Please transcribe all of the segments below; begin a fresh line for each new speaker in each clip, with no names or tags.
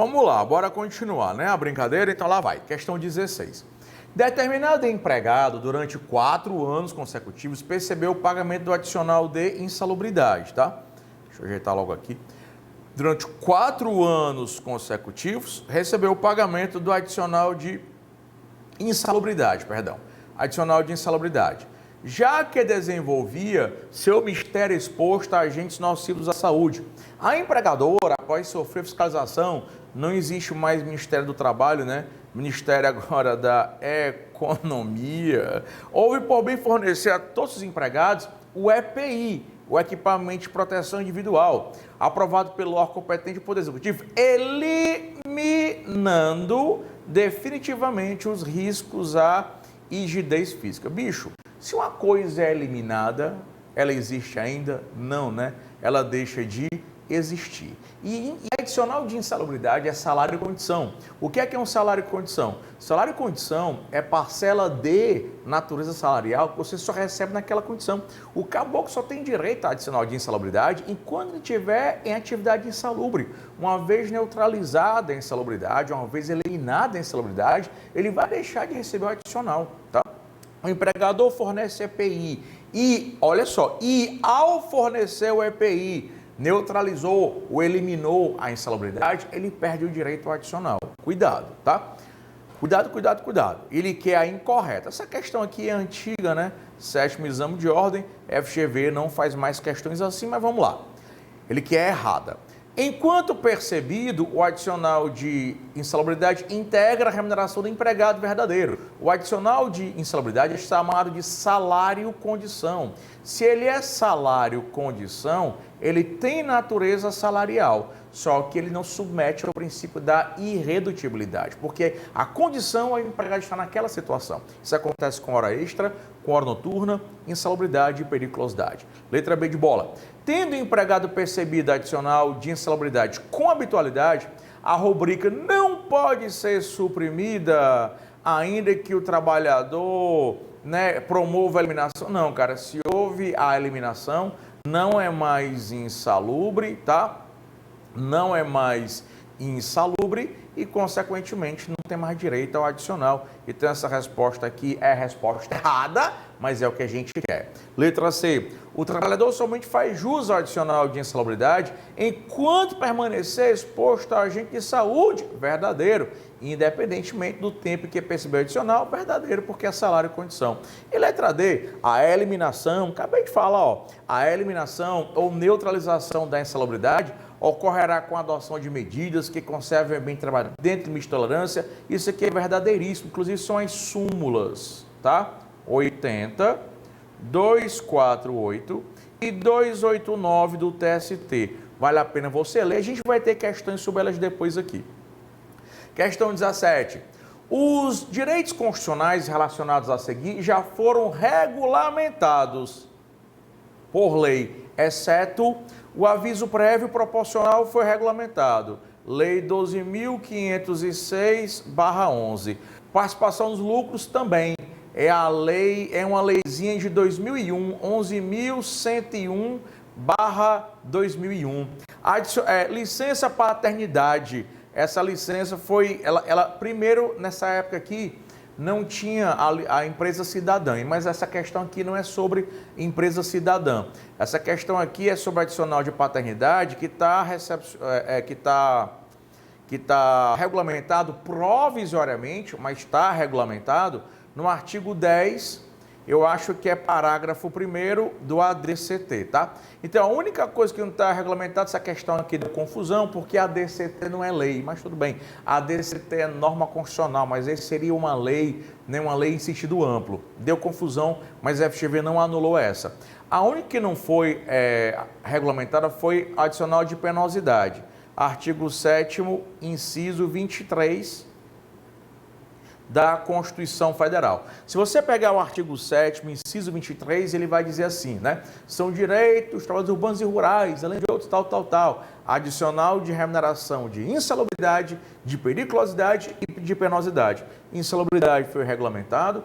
vamos lá, bora continuar, né? A brincadeira, então lá vai. Questão 16. Determinado empregado, durante 4 anos consecutivos, percebeu o pagamento do adicional de insalubridade, tá? Deixa eu ajeitar logo aqui. Durante 4 anos consecutivos, recebeu o pagamento do adicional de insalubridade, adicional de insalubridade, já que desenvolvia seu mistério exposto a agentes nocivos à saúde. A empregadora, após sofrer fiscalização, não existe mais Ministério do Trabalho, né? Ministério agora da Economia, houve por bem fornecer a todos os empregados o EPI, o Equipamento de Proteção Individual, aprovado pelo órgão competente do Poder Executivo, eliminando definitivamente os riscos à rigidez física. Bicho, se uma coisa é eliminada, ela existe ainda? Não, né? Ela deixa de existir. E adicional de insalubridade é salário e condição. O que é um salário e condição? Salário e condição é parcela de natureza salarial que você só recebe naquela condição. O caboclo só tem direito a adicional de insalubridade enquanto ele estiver em atividade insalubre. Uma vez neutralizada a insalubridade, uma vez eliminada a insalubridade, ele vai deixar de receber o adicional, tá? O empregador fornece EPI e, olha só, e ao fornecer o EPI, neutralizou ou eliminou a insalubridade, ele perde o direito ao adicional. Cuidado, tá? Cuidado. Ele quer a incorreta. Essa questão aqui é antiga, né? 7º exame de ordem, FGV não faz mais questões assim, mas vamos lá. Ele quer a errada. Enquanto percebido, o adicional de insalubridade integra a remuneração do empregado verdadeiro. O adicional de insalubridade é chamado de salário-condição. Se ele é salário-condição, ele tem natureza salarial, só que ele não submete ao princípio da irredutibilidade, porque a condição é o empregado estar naquela situação. Isso acontece com hora extra, com hora noturna, insalubridade e periculosidade. Letra B de bola. Tendo o empregado percebido adicional de insalubridade com habitualidade, a rubrica não pode ser suprimida, ainda que o trabalhador, né, promova a eliminação. Não, cara, se houve a eliminação, não é mais insalubre, tá? Não é mais insalubre e, consequentemente, não tem mais direito ao adicional. Então, essa resposta aqui é a resposta errada, mas é o que a gente quer. Letra C. O trabalhador somente faz jus ao adicional de insalubridade enquanto permanecer exposto a agente de saúde, verdadeiro, independentemente do tempo que percebeu adicional, verdadeiro, porque é salário e condição. E letra D, a eliminação, acabei de falar, ó, a eliminação ou neutralização da insalubridade ocorrerá com a adoção de medidas que conservem bem trabalho dentro do limite de tolerância. Isso aqui é verdadeiríssimo, inclusive são as súmulas, tá? 80, 248 e 289 do TST. Vale a pena você ler, a gente vai ter questões sobre elas depois aqui. Questão 17. Os direitos constitucionais relacionados a seguir já foram regulamentados por lei, exceto o aviso prévio proporcional foi regulamentado. Lei 12.506/11. Participação dos lucros também. É uma leizinha de 2001, 11.101/2001. Licença paternidade. Essa licença foi, ela primeiro, nessa época aqui, não tinha a empresa cidadã, mas essa questão aqui não é sobre empresa cidadã. Essa questão aqui é sobre adicional de paternidade que está regulamentado provisoriamente, mas está regulamentado no artigo 10, eu acho que é parágrafo 1º do ADCT, tá? Então, a única coisa que não está regulamentada, essa questão aqui da confusão, porque a ADCT não é lei, mas tudo bem. A ADCT é norma constitucional, mas esse seria uma lei, né, uma lei em sentido amplo. Deu confusão, mas a FGV não anulou essa. A única que não foi regulamentada foi adicional de penosidade. Artigo 7º, inciso 23, da Constituição Federal. Se você pegar o artigo 7º, inciso 23, ele vai dizer assim, né? São direitos dos trabalhadores urbanos e rurais, além de outros, tal. Adicional de remuneração de insalubridade, de periculosidade e de penosidade. Insalubridade foi regulamentado,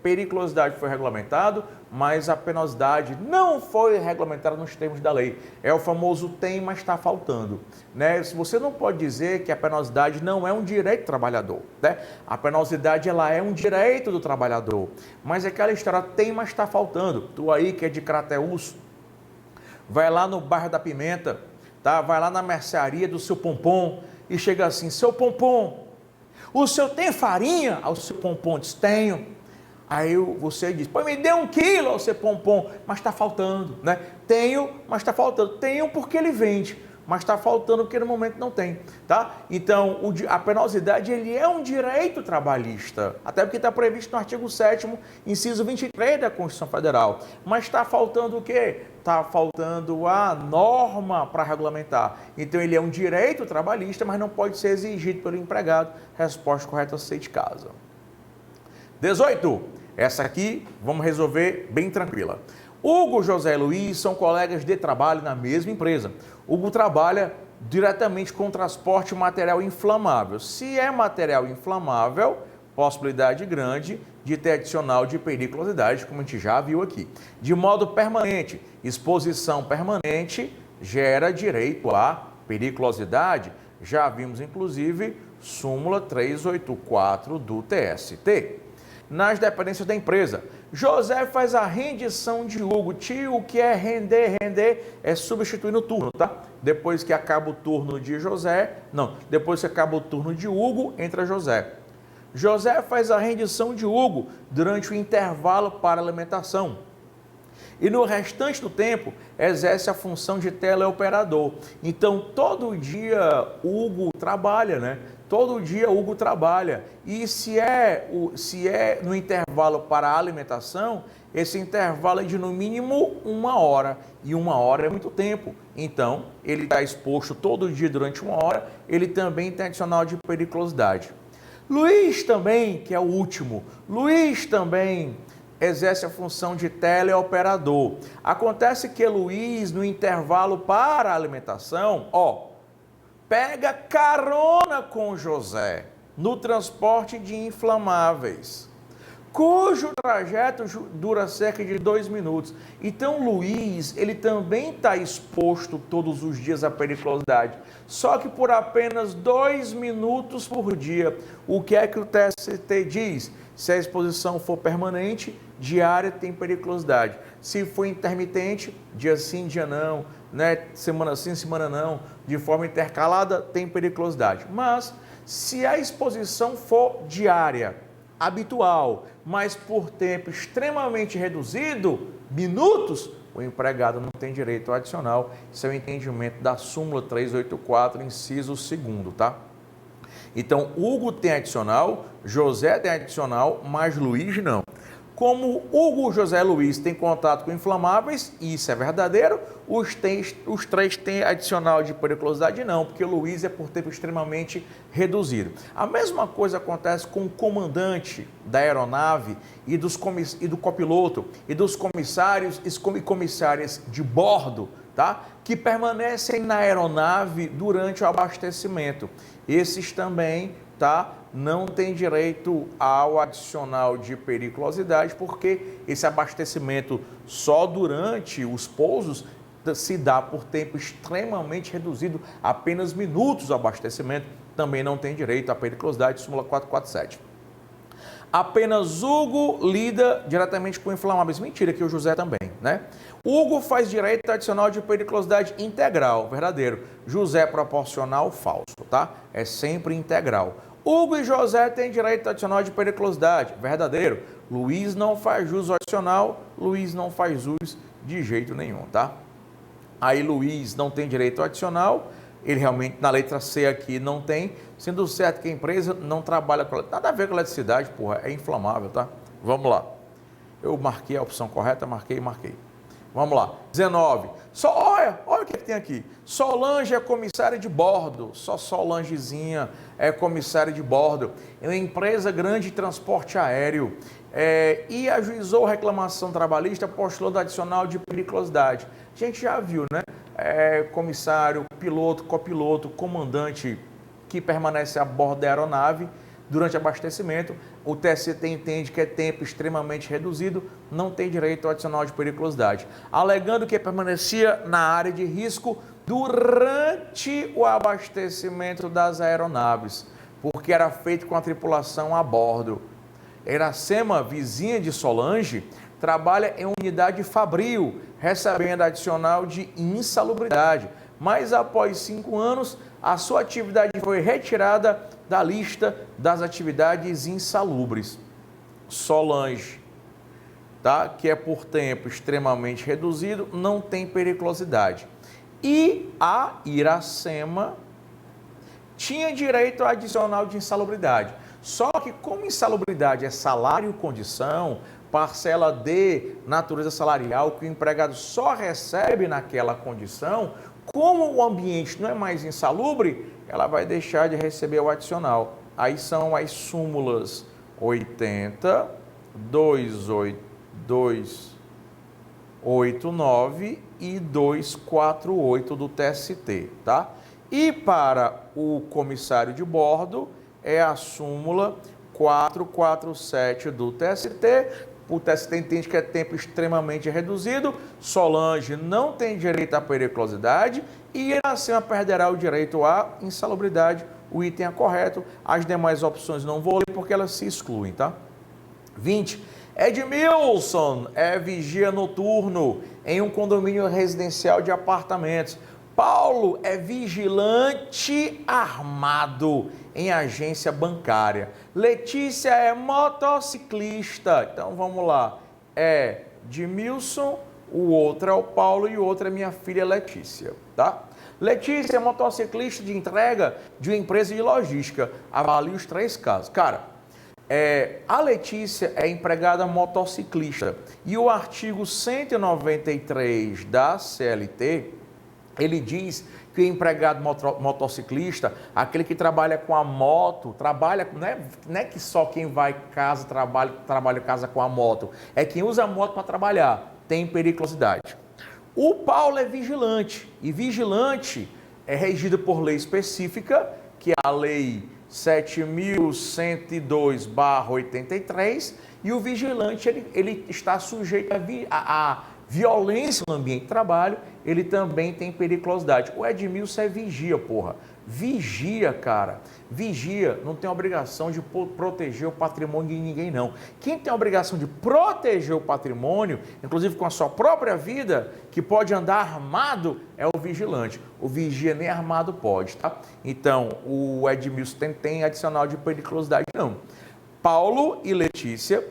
periculosidade foi regulamentado, mas a penosidade não foi regulamentada nos termos da lei. É o famoso tem, mas está faltando, né? Você não pode dizer que a penosidade não é um direito do trabalhador, né? A penosidade, ela é um direito do trabalhador, mas aquela história tem, mas está faltando. Tu aí que é de Crateús, vai lá no bairro da Pimenta, tá? Vai lá na mercearia do seu Pompom e chega assim: seu Pompom, o senhor tem farinha? Aí o seu Pompom diz: tenho. Aí você diz: pô, me dê 1 quilo ao seu Pompom, mas está faltando, né? Tenho, mas está faltando. Tenho porque ele vende, mas está faltando porque no momento não tem, tá? Então, a penosidade, ele é um direito trabalhista, até porque está previsto no artigo 7º, inciso 23 da Constituição Federal. Mas está faltando o quê? Está faltando a norma para regulamentar. Então, ele é um direito trabalhista, mas não pode ser exigido pelo empregado. Resposta correta, C de casa. 18. Essa aqui vamos resolver bem tranquila. Hugo, José e Luiz são colegas de trabalho na mesma empresa. Hugo trabalha diretamente com transporte de material inflamável. Se é material inflamável, possibilidade grande de ter adicional de periculosidade, como a gente já viu aqui. De modo permanente, exposição permanente gera direito à periculosidade. Já vimos, inclusive, súmula 384 do TST. Nas dependências da empresa, José faz a rendição de Hugo. Tio, o que é render? Render é substituir no turno, tá? Depois que acaba o turno de José, depois que acaba o turno de Hugo, entra José. José faz a rendição de Hugo durante o intervalo para alimentação. E no restante do tempo, exerce a função de teleoperador. Então, todo dia Hugo trabalha, né? Todo dia Hugo trabalha. E se é no intervalo para a alimentação, esse intervalo é de no mínimo 1 hora. E 1 hora é muito tempo. Então, ele está exposto todo dia durante 1 hora, ele também tem adicional de periculosidade. Luiz também, que é o último, Luiz também exerce a função de teleoperador. Acontece que Luiz, no intervalo para a alimentação, pega carona com José no transporte de inflamáveis, cujo trajeto dura cerca de 2 minutos. Então, Luiz, ele também está exposto todos os dias à periculosidade, só que por apenas 2 minutos por dia. O que é que o TST diz? Se a exposição for permanente, diária tem periculosidade. Se for intermitente, dia sim, dia não, né? Semana sim, semana não, de forma intercalada, tem periculosidade. Mas, se a exposição for diária, habitual, mas por tempo extremamente reduzido, minutos, o empregado não tem direito adicional. Isso é o entendimento da súmula 384, inciso 2º, tá? Então, Hugo tem adicional, José tem adicional, mas Luiz não. Como Hugo, José e Luiz têm contato com inflamáveis, e isso é verdadeiro, os 3 têm adicional de periculosidade não, porque o Luiz é por tempo extremamente reduzido. A mesma coisa acontece com o comandante da aeronave e do copiloto e dos comissários e comissárias de bordo, tá? Que permanecem na aeronave durante o abastecimento. Esses também, tá? Não tem direito ao adicional de periculosidade, porque esse abastecimento só durante os pousos se dá por tempo extremamente reduzido, apenas minutos o abastecimento, também não tem direito à periculosidade, súmula 447. Apenas Hugo lida diretamente com inflamáveis. Mentira, que o José também, né? Hugo faz direito adicional de periculosidade integral, verdadeiro. José proporcional, falso, tá? É sempre integral. Hugo e José têm direito adicional de periculosidade, verdadeiro. Luiz não faz jus adicional, Luiz não faz jus de jeito nenhum, tá? Aí Luiz não tem direito adicional, ele realmente na letra C aqui não tem, sendo certo que a empresa não trabalha com nada a ver com eletricidade, porra, é inflamável, tá? Vamos lá. Eu marquei a opção correta, marquei. Vamos lá. 19. Olha o que tem aqui. Solange é comissária de bordo. Só Solangezinha é comissária de bordo. É uma empresa grande de transporte aéreo. E ajuizou reclamação trabalhista postulando adicional de periculosidade. A gente já viu, né? Comissário, piloto, copiloto, comandante que permanece a bordo da aeronave durante abastecimento, o TST entende que é tempo extremamente reduzido, não tem direito ao adicional de periculosidade, alegando que permanecia na área de risco durante o abastecimento das aeronaves, porque era feito com a tripulação a bordo. Iracema, vizinha de Solange, trabalha em unidade fabril, recebendo adicional de insalubridade, mas após 5 anos, a sua atividade foi retirada da lista das atividades insalubres. Solange, tá? Que é por tempo extremamente reduzido, não tem periculosidade. E a Iracema tinha direito a adicional de insalubridade. Só que como insalubridade é salário-condição, parcela de natureza salarial que o empregado só recebe naquela condição, como o ambiente não é mais insalubre, ela vai deixar de receber o adicional. Aí são as súmulas 80, 289 e 248 do TST, tá? E para o comissário de bordo é a súmula 447 do TST. O TST entende que é tempo extremamente reduzido, Solange não tem direito à periculosidade e Iracema perderá o direito à insalubridade. O item é correto, as demais opções não vou ler porque elas se excluem, tá? 20. Edmilson é vigia noturno em um condomínio residencial de apartamentos. Paulo é vigilante armado em agência bancária. Letícia é motociclista. Então vamos lá. É Edmilson, o outro é o Paulo e o outro é minha filha Letícia, tá? Letícia é motociclista de entrega de uma empresa de logística. Avalie os 3 casos. Cara, a Letícia é empregada motociclista e o artigo 193 da CLT, ele diz que o empregado motociclista, aquele que trabalha com a moto, não é que só quem vai casa trabalha casa com a moto, é quem usa a moto para trabalhar, tem periculosidade. O Paulo é vigilante, e vigilante é regido por lei específica, que é a lei 7.102/83, e o vigilante ele está sujeito a violência no ambiente de trabalho, ele também tem periculosidade. O Edmilson é vigia, porra. Vigia, cara. Vigia não tem obrigação de proteger o patrimônio de ninguém, não. Quem tem a obrigação de proteger o patrimônio, inclusive com a sua própria vida, que pode andar armado, é o vigilante. O vigia nem armado pode, tá? Então, o Edmilson tem adicional de periculosidade, não. Paulo e Letícia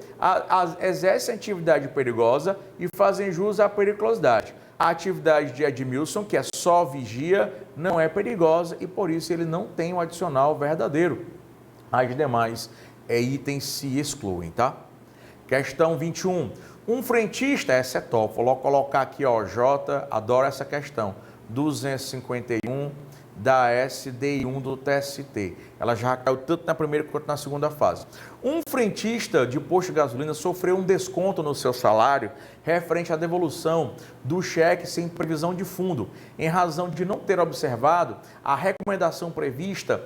exercem atividade perigosa e fazem jus à periculosidade. A atividade de Edmilson, que é só vigia, não é perigosa e por isso ele não tem o adicional verdadeiro. As demais itens se excluem, tá? Questão 21. Um frentista, essa é top, vou colocar aqui, ó, J, adoro essa questão, 251 da SDI1 do TST. Ela já caiu tanto na primeira quanto na segunda fase. Um frentista de posto de gasolina sofreu um desconto no seu salário referente à devolução do cheque sem previsão de fundo, em razão de não ter observado a recomendação prevista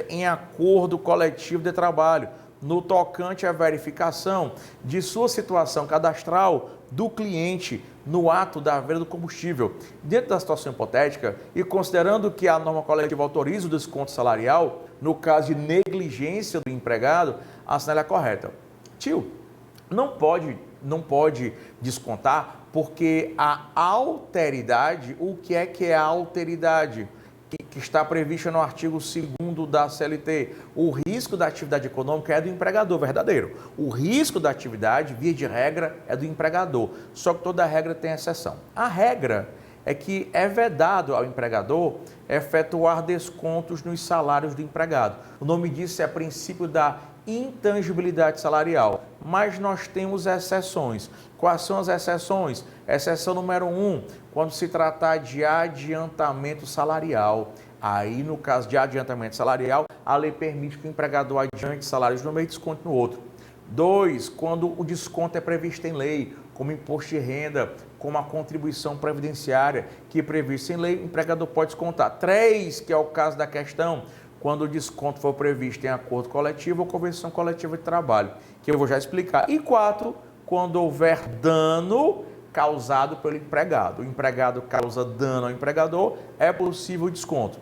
em acordo coletivo de trabalho, no tocante à verificação de sua situação cadastral do cliente no ato da venda do combustível. Dentro da situação hipotética e considerando que a norma coletiva autoriza o desconto salarial, no caso de negligência do empregado, a assinale a correta. Tio, não pode descontar porque a alteridade, o que é a alteridade? Que está prevista no artigo 2º da CLT. O risco da atividade econômica é do empregador, verdadeiro. O risco da atividade, via de regra, é do empregador. Só que toda regra tem exceção. A regra é que é vedado ao empregador efetuar descontos nos salários do empregado. O nome disso é princípio da intangibilidade salarial, mas nós temos exceções. Quais são as exceções? Exceção número 1, quando se tratar de adiantamento salarial. Aí, no caso de adiantamento salarial, a lei permite que o empregador adiante salários no meio e desconto no outro. 2, quando o desconto é previsto em lei, como imposto de renda, como a contribuição previdenciária, que é previsto em lei, o empregador pode descontar. 3, que é o caso da questão, quando o desconto for previsto em acordo coletivo ou convenção coletiva de trabalho, que eu vou já explicar. E 4, quando houver dano causado pelo empregado. O empregado causa dano ao empregador, é possível desconto.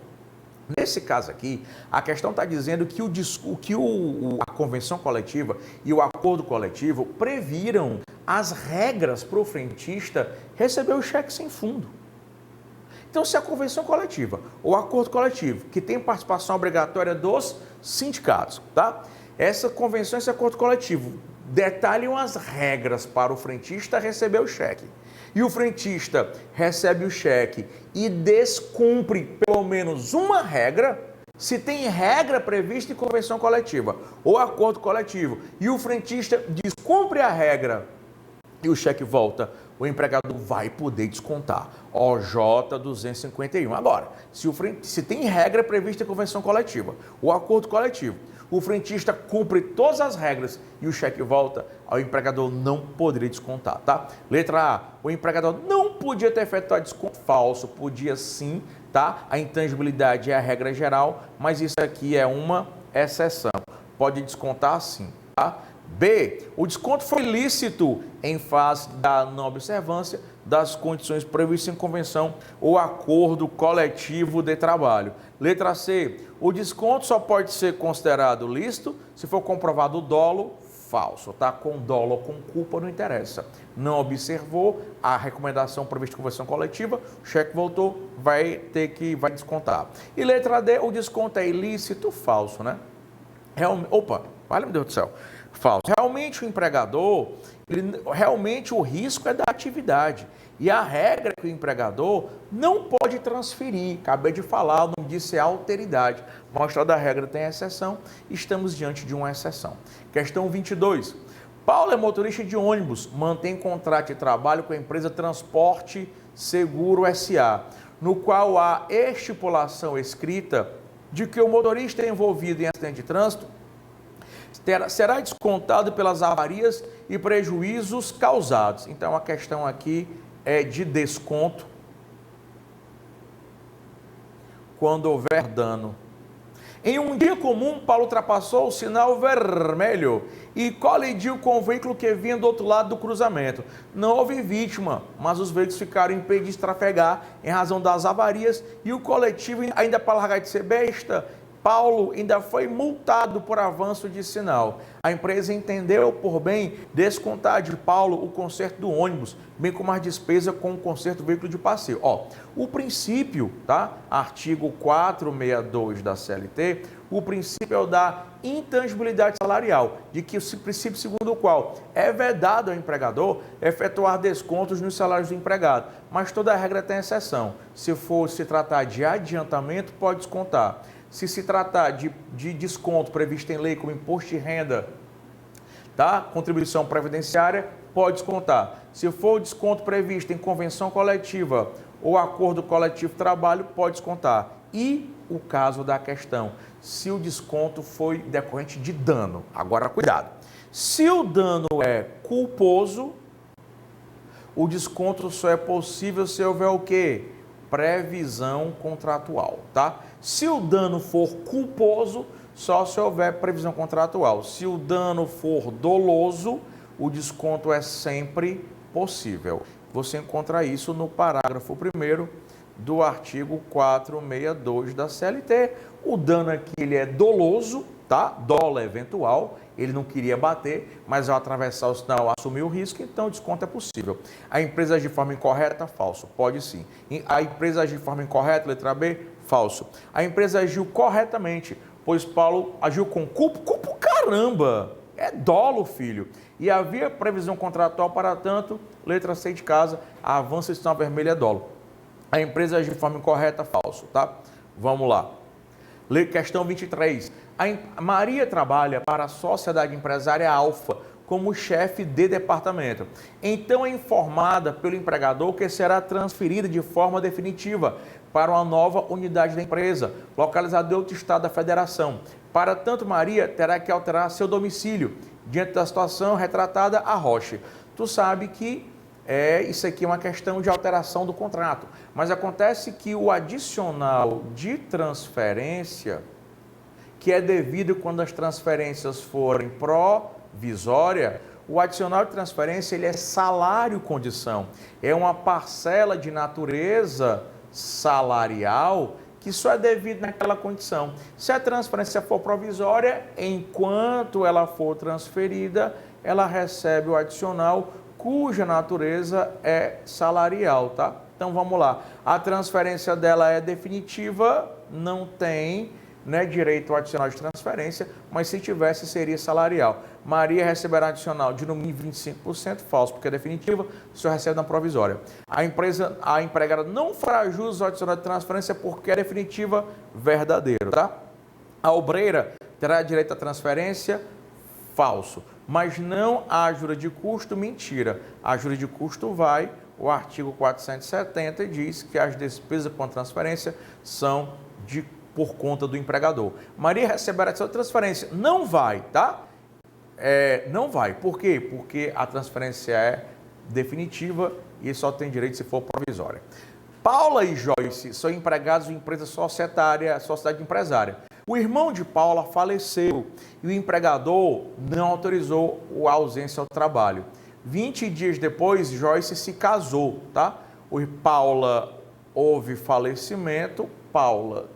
Nesse caso aqui, a questão está dizendo que, a convenção coletiva e o acordo coletivo previram as regras para o frentista receber o cheque sem fundo. Então, se a convenção coletiva ou acordo coletivo, que tem participação obrigatória dos sindicatos, tá? Essa convenção, esse acordo coletivo, detalham as regras para o frentista receber o cheque. E o frentista recebe o cheque e descumpre pelo menos uma regra, se tem regra prevista em convenção coletiva ou acordo coletivo, e o frentista descumpre a regra e o cheque volta, o empregador vai poder descontar. OJ 251. Agora, se tem regra prevista em convenção coletiva ou acordo coletivo, o frentista cumpre todas as regras e o cheque volta, o empregador não poderia descontar, tá? Letra A, o empregador não podia ter efetuado desconto falso, podia sim, tá? A intangibilidade é a regra geral, mas isso aqui é uma exceção. Pode descontar sim, tá? B, o desconto foi lícito em face da não observância das condições previstas em convenção ou acordo coletivo de trabalho. Letra C, o desconto só pode ser considerado lícito se for comprovado o dolo falso, tá? Com dolo ou com culpa não interessa. Não observou a recomendação prevista em convenção coletiva, o cheque voltou, vai descontar. E letra D, o desconto é ilícito, falso, né? Meu Deus do céu. Falso. Realmente o empregador, realmente o risco é da atividade. E a regra é que o empregador não pode transferir. Acabei de falar, o nome disso é alteridade. Mas toda regra tem exceção, estamos diante de uma exceção. Questão 22. Paulo é motorista de ônibus, mantém contrato de trabalho com a empresa Transporte Seguro SA, no qual há estipulação escrita de que o motorista envolvido em acidente de trânsito será descontado pelas avarias e prejuízos causados. Então, a questão aqui é de desconto quando houver dano. Em um dia comum, Paulo ultrapassou o sinal vermelho e colidiu com o veículo que vinha do outro lado do cruzamento. Não houve vítima, mas os veículos ficaram impedidos de trafegar em razão das avarias e o coletivo, ainda para largar de ser besta, Paulo ainda foi multado por avanço de sinal. A empresa entendeu por bem descontar de Paulo o conserto do ônibus, bem como as despesas com o conserto do veículo de passeio. O princípio, tá? Artigo 462 da CLT, o princípio é o da intangibilidade salarial, de que o princípio segundo o qual é vedado ao empregador efetuar descontos nos salários do empregado, mas toda regra tem exceção. Se for se tratar de adiantamento, pode descontar. Se tratar de desconto previsto em lei como imposto de renda, tá? Contribuição previdenciária, pode descontar. Se for desconto previsto em convenção coletiva ou acordo coletivo de trabalho, pode descontar. E o caso da questão, se o desconto foi decorrente de dano. Agora, cuidado. Se o dano é culposo, o desconto só é possível se houver o quê? Previsão contratual, tá? Se o dano for culposo, só se houver previsão contratual. Se o dano for doloso, o desconto é sempre possível. Você encontra isso no parágrafo 1º do artigo 462 da CLT. O dano aqui ele é doloso, tá? Dolo é eventual, ele não queria bater, mas ao atravessar o sinal assumiu o risco, então o desconto é possível. A empresa agir de forma incorreta, falso, pode sim. A empresa agir de forma incorreta, letra B, falso. A empresa agiu corretamente, pois Paulo agiu com culpa, caramba, é dolo, filho. E havia previsão contratual, para tanto, letra C de casa, avanço de sinal vermelho é dolo. A empresa agiu de forma incorreta, falso, tá? Vamos lá. Questão 23. A Maria trabalha para a sociedade empresária Alfa como chefe de departamento. Então é informada pelo empregador que será transferida de forma definitiva para uma nova unidade da empresa, localizada em outro estado da federação. Para tanto, Maria terá que alterar seu domicílio, diante da situação retratada a Roche. Tu sabe que isso aqui é uma questão de alteração do contrato, mas acontece que o adicional de transferência, que é devido quando as transferências forem provisórias. O adicional de transferência ele é salário-condição, é uma parcela de natureza salarial que só é devido naquela condição. Se a transferência for provisória, enquanto ela for transferida, ela recebe o adicional cuja natureza é salarial, tá? Então vamos lá, a transferência dela é definitiva, não tem direito ao adicional de transferência, mas se tivesse seria salarial. Maria receberá adicional de no mínimo 25%, falso, porque é definitiva, só recebe na provisória. A empregada não fará jus ao adicional de transferência porque é definitiva, verdadeiro, tá? A obreira terá direito à transferência, falso, mas não a ajuda de custo, mentira. A ajuda de custo vai, o artigo 470 diz que as despesas com transferência são por conta do empregador. Maria receberá essa transferência. Não vai, tá? Não vai. Por quê? Porque a transferência é definitiva e só tem direito se for provisória. Paula e Joyce são empregados de empresa societária, sociedade empresária. O irmão de Paula faleceu e o empregador não autorizou a ausência ao trabalho. 20 dias depois, Joyce se casou, tá? Paula houve falecimento, Paula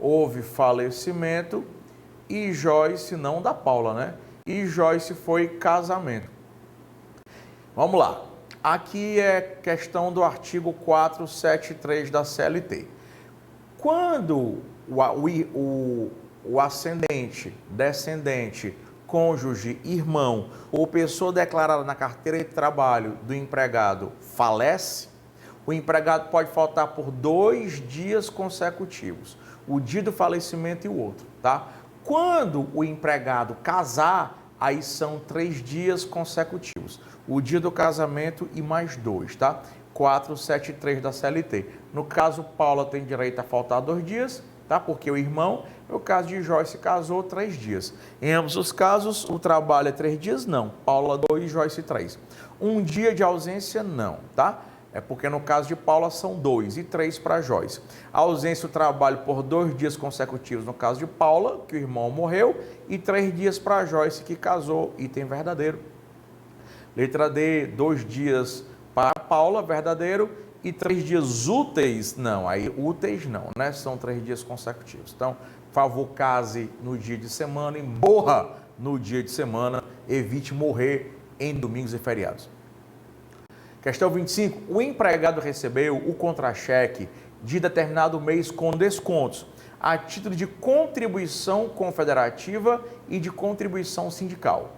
houve falecimento e Joyce, não da Paula, né? E Joyce foi casamento. Vamos lá. Aqui é questão do artigo 473 da CLT. Quando o ascendente, descendente, cônjuge, irmão ou pessoa declarada na carteira de trabalho do empregado falece, o empregado pode faltar por 2 dias consecutivos, o dia do falecimento e o outro, tá? Quando o empregado casar, aí são 3 dias consecutivos, o dia do casamento e mais 2, tá? 473 da CLT. No caso, Paula tem direito a faltar 2 dias, tá? Porque o irmão, no caso de Joyce, casou 3 dias. Em ambos os casos, o trabalho é 3 dias? Não. Paula 2 e Joyce 3. 1 dia de ausência? Não, tá? É porque no caso de Paula são 2 e 3 para Joyce. A ausência do trabalho por 2 dias consecutivos no caso de Paula, que o irmão morreu, e 3 dias para Joyce, que casou, item verdadeiro. Letra D, 2 dias para Paula, verdadeiro, e 3 dias úteis, não, aí úteis não, né? São 3 dias consecutivos. Então, por favor, case no dia de semana e morra no dia de semana, evite morrer em domingos e feriados. Questão 25. O empregado recebeu o contra-cheque de determinado mês com descontos, a título de contribuição confederativa e de contribuição sindical.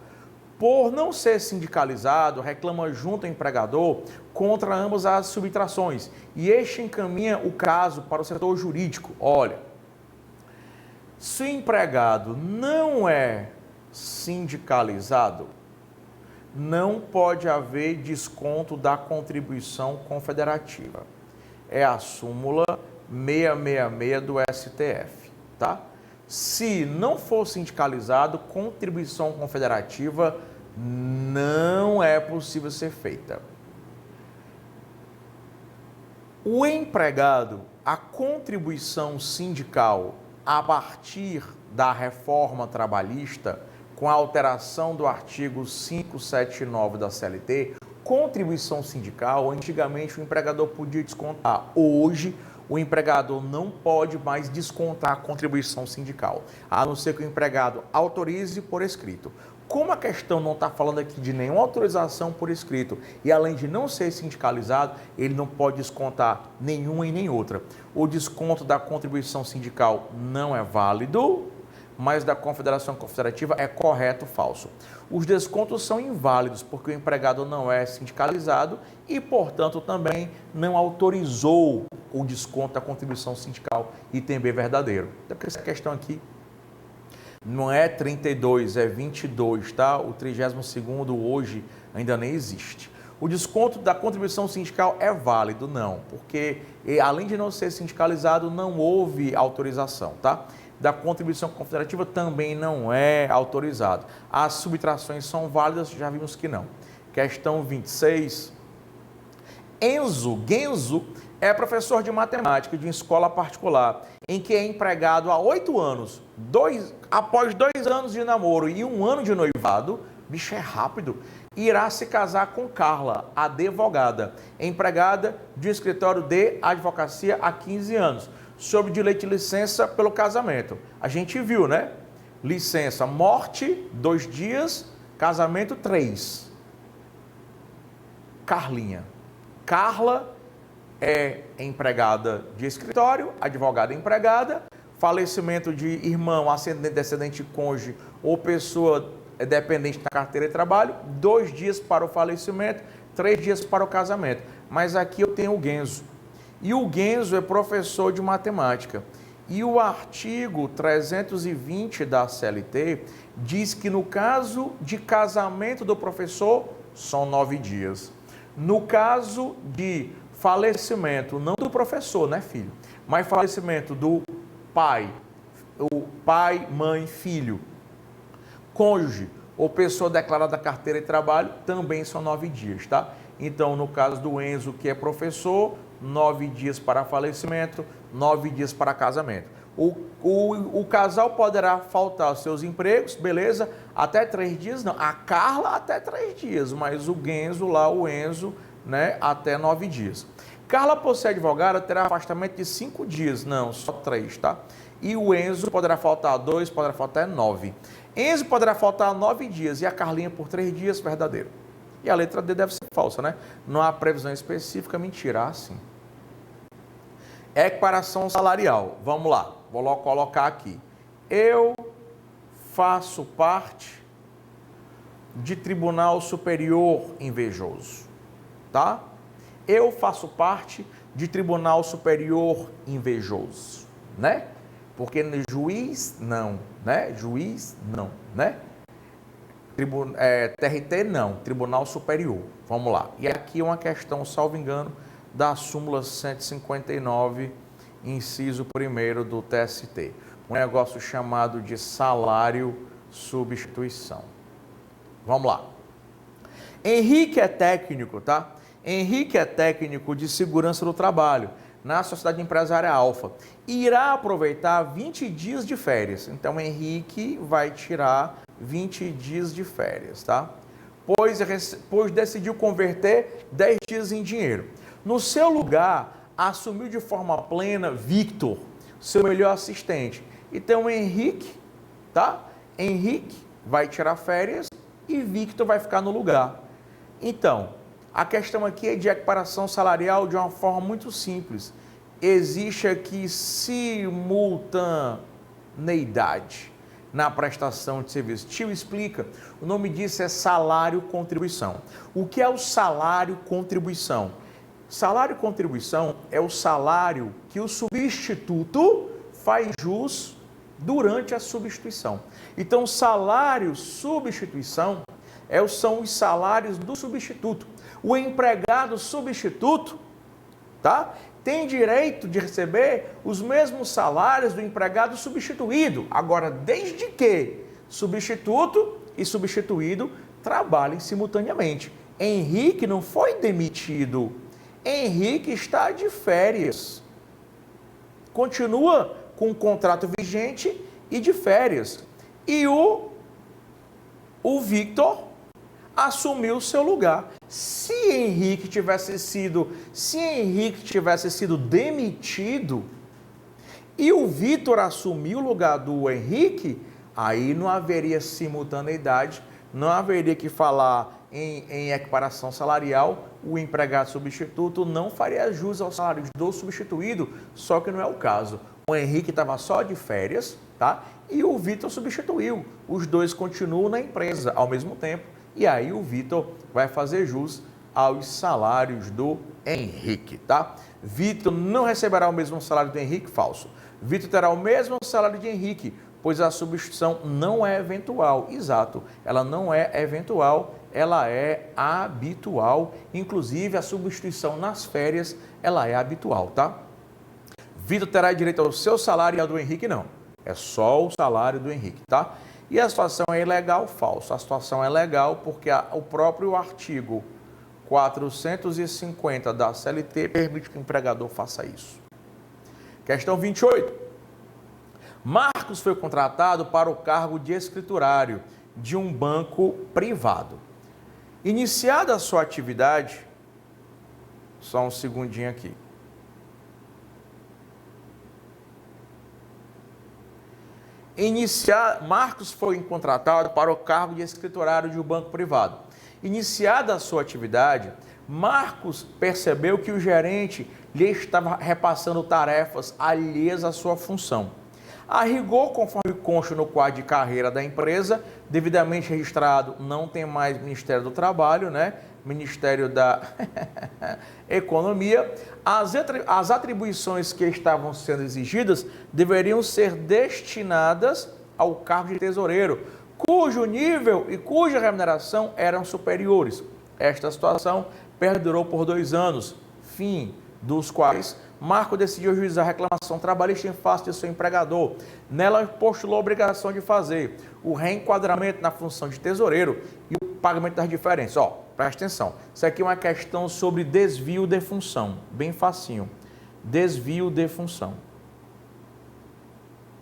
Por não ser sindicalizado, reclama junto ao empregador contra ambas as subtrações e este encaminha o caso para o setor jurídico. Olha, se o empregado não é sindicalizado, não pode haver desconto da contribuição confederativa. É a súmula 666 do STF, tá? Se não for sindicalizado, contribuição confederativa não é possível ser feita. O empregado, a contribuição sindical, a partir da reforma trabalhista, com a alteração do artigo 579 da CLT, contribuição sindical, antigamente o empregador podia descontar. Hoje, o empregador não pode mais descontar a contribuição sindical, a não ser que o empregado autorize por escrito. Como a questão não está falando aqui de nenhuma autorização por escrito e além de não ser sindicalizado, ele não pode descontar nenhuma e nem outra. O desconto da contribuição sindical não é válido, mas da confederação confederativa é correto ou falso. Os descontos são inválidos porque o empregado não é sindicalizado e, portanto, também não autorizou o desconto da contribuição sindical, item B verdadeiro. Então, essa questão aqui não é 32, é 22, tá? O 32º hoje ainda nem existe. O desconto da contribuição sindical é válido? Não, porque além de não ser sindicalizado, não houve autorização, tá? Da contribuição confederativa também não é autorizado. As subtrações são válidas, já vimos que não. Questão 26. Genzo é professor de matemática de uma escola particular, em que é empregado há 8 anos, após 2 anos de namoro e 1 ano de noivado, bicho, é rápido, irá se casar com Carla, advogada, empregada de um escritório de advocacia há 15 anos, sob direito de licença pelo casamento. A gente viu, né? Licença, morte, 2 dias, casamento, 3. Carlinha. Carla é empregada de escritório, advogada empregada, falecimento de irmão, ascendente, descendente, cônjuge ou pessoa dependente da carteira de trabalho, 2 dias para o falecimento, 3 dias para o casamento. Mas aqui eu tenho o Genzo. E o Genzo é professor de matemática. E o artigo 320 da CLT diz que no caso de casamento do professor, são 9 dias. No caso de falecimento, não do professor, né, filho? Mas falecimento do pai, o pai, mãe, filho, cônjuge ou pessoa declarada da carteira de trabalho, também são 9 dias, tá? Então, no caso do Enzo, que é professor, 9 dias para falecimento, 9 dias para casamento. O casal poderá faltar aos seus empregos, beleza? Até 3 dias, não. A Carla até 3 dias, mas o Genzo lá, o Enzo, né, até 9 dias. Carla, por ser advogada, terá afastamento de 5 dias, não, só 3, tá? E o Enzo poderá faltar 2, poderá faltar 9. Enzo poderá faltar 9 dias e a Carlinha por 3 dias, verdadeiro. E a letra D deve ser falsa, né? Não há previsão específica, mentira, sim. Equiparação salarial, vamos lá, vou colocar aqui. Eu faço parte de Tribunal Superior Invejoso, tá? Eu faço parte de Tribunal Superior Invejoso, né? Porque juiz, não, né? Juiz, não, né? TRT, não. Tribunal Superior. Vamos lá. E aqui uma questão, salvo engano, da súmula 159, inciso 1º do TST. Um negócio chamado de salário substituição. Vamos lá. Henrique é técnico, tá? Henrique é técnico de segurança do trabalho na Sociedade Empresária Alfa. Irá aproveitar 20 dias de férias. Então, Henrique vai tirar 20 dias de férias, tá? Pois decidiu converter 10 dias em dinheiro. No seu lugar, assumiu de forma plena Victor, seu melhor assistente. Então, Henrique, tá? Henrique vai tirar férias e Victor vai ficar no lugar. Então, a questão aqui é de equiparação salarial de uma forma muito simples. Existe aqui simultaneidade na prestação de serviço. Tio explica, o nome disso é salário-contribuição. O que é o salário-contribuição? Salário-contribuição é o salário que o substituto faz jus durante a substituição. Então, salário-substituição são os salários do substituto. O empregado substituto, tá? Tem direito de receber os mesmos salários do empregado substituído. Agora, desde que substituto e substituído trabalhem simultaneamente. Henrique não foi demitido. Henrique está de férias. Continua com o contrato vigente e de férias. E o Victor assumiu o seu lugar. Se Henrique tivesse sido demitido e o Vitor assumiu o lugar do Henrique, aí não haveria simultaneidade, não haveria que falar em equiparação salarial, o empregado substituto não faria jus aos salários do substituído, só que não é o caso. O Henrique estava só de férias, tá? E o Vitor substituiu. Os dois continuam na empresa ao mesmo tempo. E aí o Vitor vai fazer jus aos salários do Henrique, tá? Vitor não receberá o mesmo salário do Henrique, falso. Vitor terá o mesmo salário de Henrique, pois a substituição não é eventual. Exato, ela não é eventual, ela é habitual. Inclusive, a substituição nas férias, ela é habitual, tá? Vitor terá direito ao seu salário e ao do Henrique não. É só o salário do Henrique, tá? E a situação é ilegal, falso. A situação é legal porque o próprio artigo 450 da CLT permite que o empregador faça isso. Questão 28. Marcos foi contratado para o cargo de escriturário de um banco privado. Iniciada a sua atividade, só um segundinho aqui. Marcos foi contratado para o cargo de escriturário de um banco privado. Iniciada a sua atividade, Marcos percebeu que o gerente lhe estava repassando tarefas alheias à sua função. A rigor, conforme consta no quadro de carreira da empresa, devidamente registrado, não tem mais Ministério do Trabalho, né? Ministério da Economia, as atribuições que estavam sendo exigidas deveriam ser destinadas ao cargo de tesoureiro, cujo nível e cuja remuneração eram superiores. Esta situação perdurou por 2 anos, fim dos quais Marcos decidiu ajuizar a reclamação trabalhista em face de seu empregador. Nela postulou a obrigação de fazer o reenquadramento na função de tesoureiro e o pagamento das diferenças. Ó, presta atenção, isso aqui é uma questão sobre desvio de função, bem facinho. Desvio de função.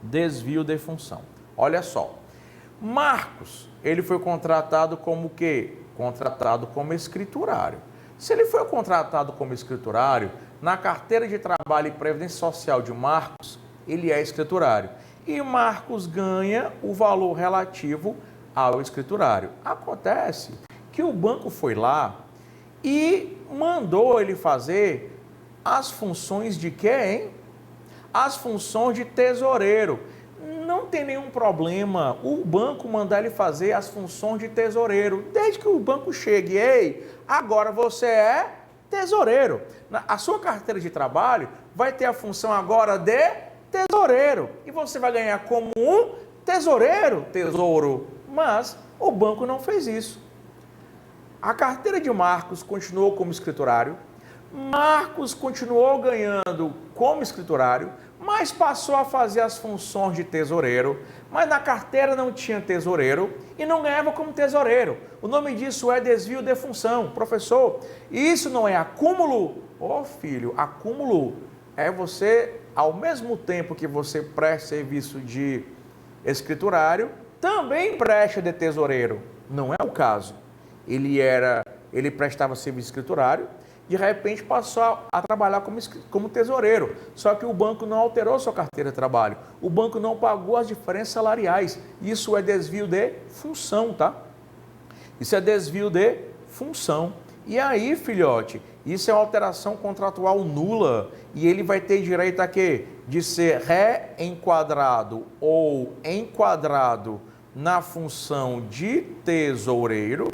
Desvio de função. Olha só, Marcos, ele foi contratado como o quê? Contratado como escriturário. Se ele foi contratado como escriturário, na carteira de trabalho e previdência social de Marcos, ele é escriturário. E Marcos ganha o valor relativo ao escriturário. Acontece que o banco foi lá e mandou ele fazer as funções de quem? As funções de tesoureiro. Não tem nenhum problema o banco mandar ele fazer as funções de tesoureiro, desde que o banco chegue, ei, agora você é tesoureiro. A sua carteira de trabalho vai ter a função agora de tesoureiro e você vai ganhar como um tesoureiro, tesouro, mas o banco não fez isso. A carteira de Marcos continuou como escriturário, Marcos continuou ganhando como escriturário, mas passou a fazer as funções de tesoureiro, mas na carteira não tinha tesoureiro e não ganhava como tesoureiro. O nome disso é desvio de função. Professor, isso não é acúmulo? Ô filho, acúmulo é você, ao mesmo tempo que você presta serviço de escriturário, também presta de tesoureiro. Não é o caso. Ele prestava serviço escriturário, de repente passou a trabalhar como tesoureiro. Só que o banco não alterou sua carteira de trabalho. O banco não pagou as diferenças salariais. Isso é desvio de função, tá? Isso é desvio de função. E aí, filhote, isso é uma alteração contratual nula. E ele vai ter direito a quê? De ser reenquadrado ou enquadrado na função de tesoureiro.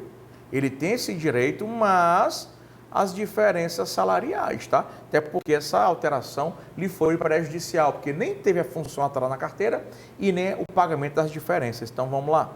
Ele tem esse direito, mas as diferenças salariais, tá? Até porque essa alteração lhe foi prejudicial, porque nem teve a função atual na carteira e nem o pagamento das diferenças. Então vamos lá.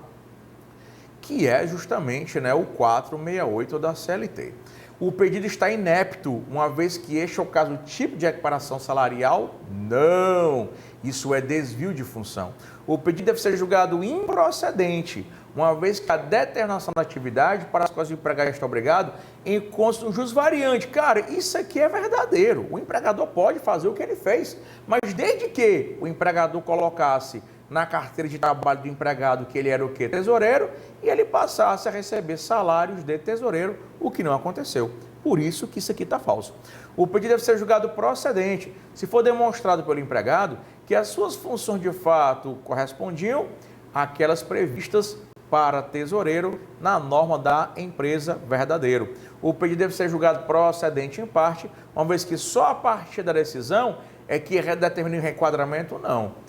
Que é justamente, né, o 468 da CLT. O pedido está inepto, uma vez que este é o caso tipo de equiparação salarial? Não, isso é desvio de função. O pedido deve ser julgado improcedente, uma vez que a determinação da atividade para as quais o empregado está obrigado encontra um jus variante. Cara, isso aqui é verdadeiro. O empregador pode fazer o que ele fez, mas desde que o empregador colocasse na carteira de trabalho do empregado que ele era o quê? Tesoureiro, e ele passasse a receber salários de tesoureiro, o que não aconteceu. Por isso que isso aqui está falso. O pedido deve ser julgado procedente, se for demonstrado pelo empregado que as suas funções de fato correspondiam àquelas previstas para tesoureiro na norma da empresa verdadeiro. O pedido deve ser julgado procedente em parte, uma vez que só a partir da decisão é que determina o reenquadramento, não.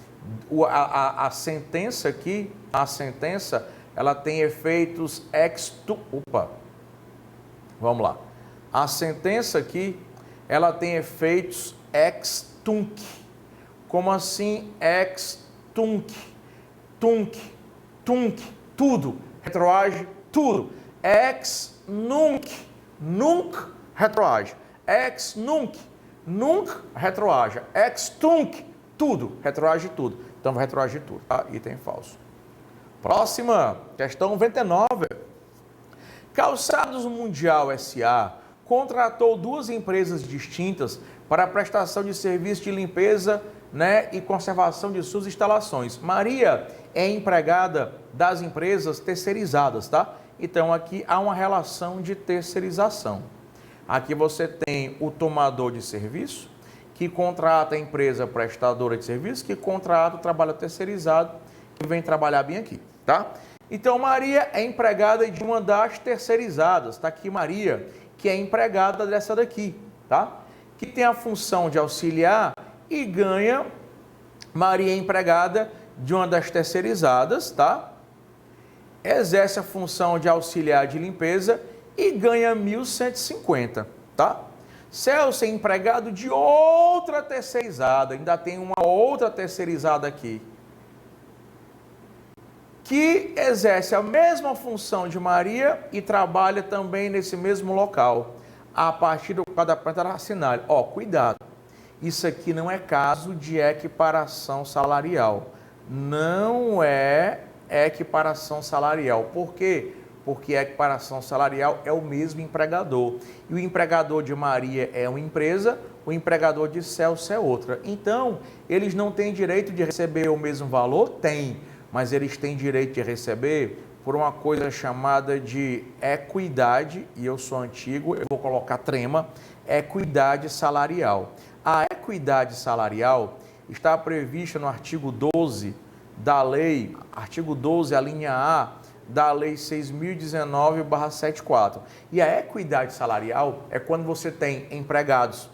A sentença aqui, ela tem efeitos vamos lá. A sentença aqui, ela tem efeitos ex tunc. Como assim ex tunc? Tunc, tudo. Retroage, tudo. Ex nunc, retroage. Ex nunc, retroage. Ex tunc, tudo. Retroage tudo. Então vai retroagir tudo, tá? Item falso. Próxima, questão 99. Calçados Mundial S.A. contratou duas empresas distintas para a prestação de serviço de limpeza, né, e conservação de suas instalações. Maria é empregada das empresas terceirizadas, tá? Então aqui há uma relação de terceirização. Aqui você tem o tomador de serviço, que contrata a empresa prestadora de serviço, que contrata o trabalho terceirizado e vem trabalhar bem aqui, tá? Então Maria é empregada de uma das terceirizadas, tá aqui Maria, que é empregada dessa daqui, tá? Que tem a função de auxiliar e ganha, Maria é empregada de uma das terceirizadas, tá? Exerce a função de auxiliar de limpeza e ganha 1.150, tá? Celso é empregado de outra terceirizada, ainda tem uma outra terceirizada aqui, que exerce a mesma função de Maria e trabalha também nesse mesmo local, a partir do quadro da planta assinale. Ó, cuidado, isso aqui não é caso de equiparação salarial, não é equiparação salarial. Por quê? Porque a equiparação salarial é o mesmo empregador. E o empregador de Maria é uma empresa, o empregador de Celso é outra. Então, eles não têm direito de receber o mesmo valor? Tem, mas eles têm direito de receber por uma coisa chamada de equidade, e eu sou antigo, eu vou colocar trema, equidade salarial. A equidade salarial está prevista no artigo 12 da lei, artigo 12, a linha A, da Lei 6.019/74. E a equidade salarial é quando você tem empregados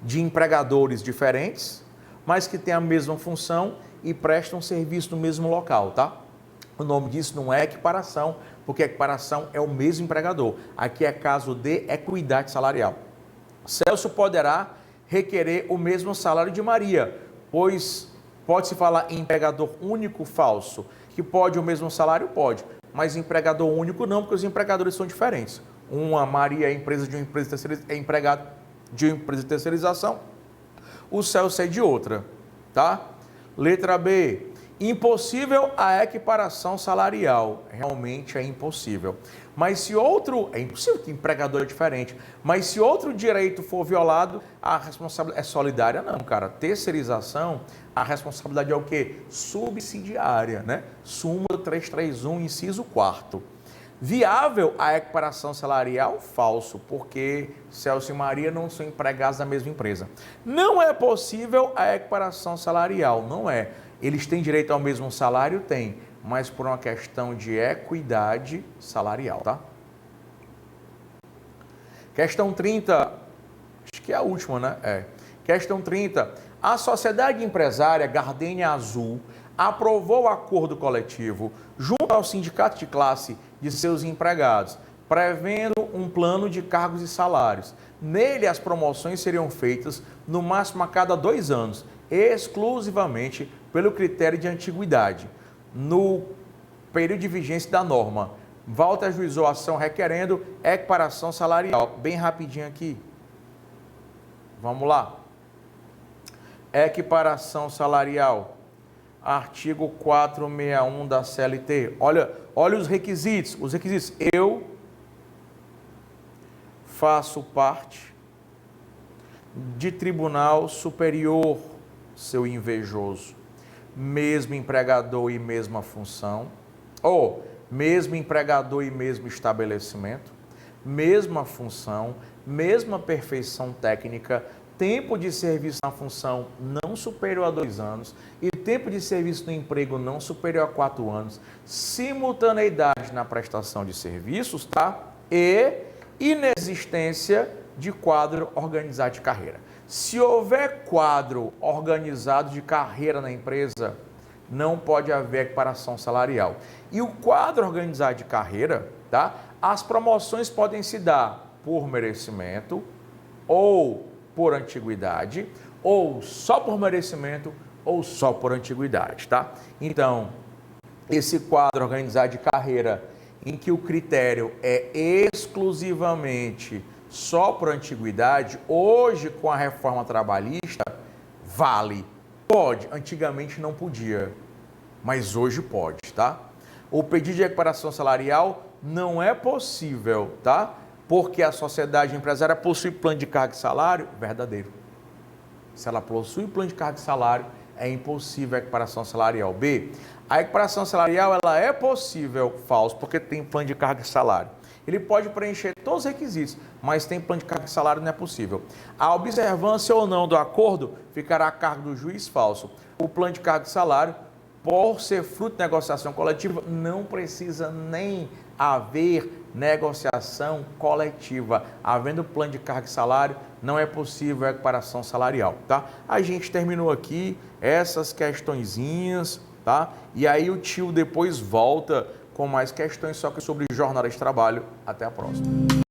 de empregadores diferentes, mas que têm a mesma função e prestam serviço no mesmo local, tá? O nome disso não é equiparação, porque equiparação é o mesmo empregador. Aqui é caso de equidade salarial. Celso poderá requerer o mesmo salário de Maria, pois pode-se falar em empregador único falso, que pode o mesmo salário? Pode, mas empregador único não, porque os empregadores são diferentes. Uma Maria é empresa de uma empresa terceirização, é empregado de uma empresa de terceirização, o Celso é de outra, tá? Letra B, impossível a equiparação salarial. Realmente é impossível. Mas se outro, é impossível que empregador é diferente, mas se outro direito for violado, a responsabilidade é solidária? Não, cara. Terceirização, a responsabilidade é o quê? Subsidiária, né? Súmula 331, inciso 4º. Viável a equiparação salarial? Falso, porque Celso e Maria não são empregados da mesma empresa. Não é possível a equiparação salarial, não é. Eles têm direito ao mesmo salário? Tem, mas por uma questão de equidade salarial, tá? Questão 30, acho que é a última, né? Questão 30. A sociedade empresária Gardenia Azul aprovou o acordo coletivo junto ao sindicato de classe de seus empregados, prevendo um plano de cargos e salários. Nele, as promoções seriam feitas no máximo a cada 2 anos, exclusivamente pelo critério de antiguidade, no período de vigência da norma. Volta ajuizou a ação requerendo equiparação salarial. Bem rapidinho aqui. Vamos lá. Equiparação salarial. Artigo 461 da CLT. Olha os requisitos. Os requisitos. Eu faço parte de tribunal superior, seu invejoso. Mesmo empregador e mesma função. Ou mesmo empregador e mesmo estabelecimento. Mesma função, mesma perfeição técnica, tempo de serviço na função não superior a 2 anos e tempo de serviço no emprego não superior a 4 anos, simultaneidade na prestação de serviços, tá? E inexistência de quadro organizado de carreira. Se houver quadro organizado de carreira na empresa, não pode haver equiparação salarial. E o quadro organizado de carreira, tá? As promoções podem se dar por merecimento ou por antiguidade, ou só por merecimento, ou só por antiguidade, tá? Então, esse quadro organizado de carreira, em que o critério é exclusivamente só por antiguidade, hoje com a reforma trabalhista, vale. Pode, antigamente não podia, mas hoje pode, tá? O pedido de equiparação salarial não é possível, tá? porque a sociedade empresária possui plano de carga e salário? Verdadeiro. Se ela possui plano de carga e salário, é impossível a equiparação salarial. B, a equiparação salarial ela é possível, falso, porque tem plano de carga e salário. Ele pode preencher todos os requisitos, mas tem plano de carga e salário, não é possível. A observância ou não do acordo ficará a cargo do juiz, falso. O plano de carga e salário, por ser fruto de negociação coletiva, não precisa nem haver negociação coletiva. Havendo plano de carga e salário, não é possível a equiparação salarial, tá? A gente terminou aqui essas questõezinhas, tá? E aí o tio depois volta com mais questões, só que sobre jornada de trabalho. Até a próxima.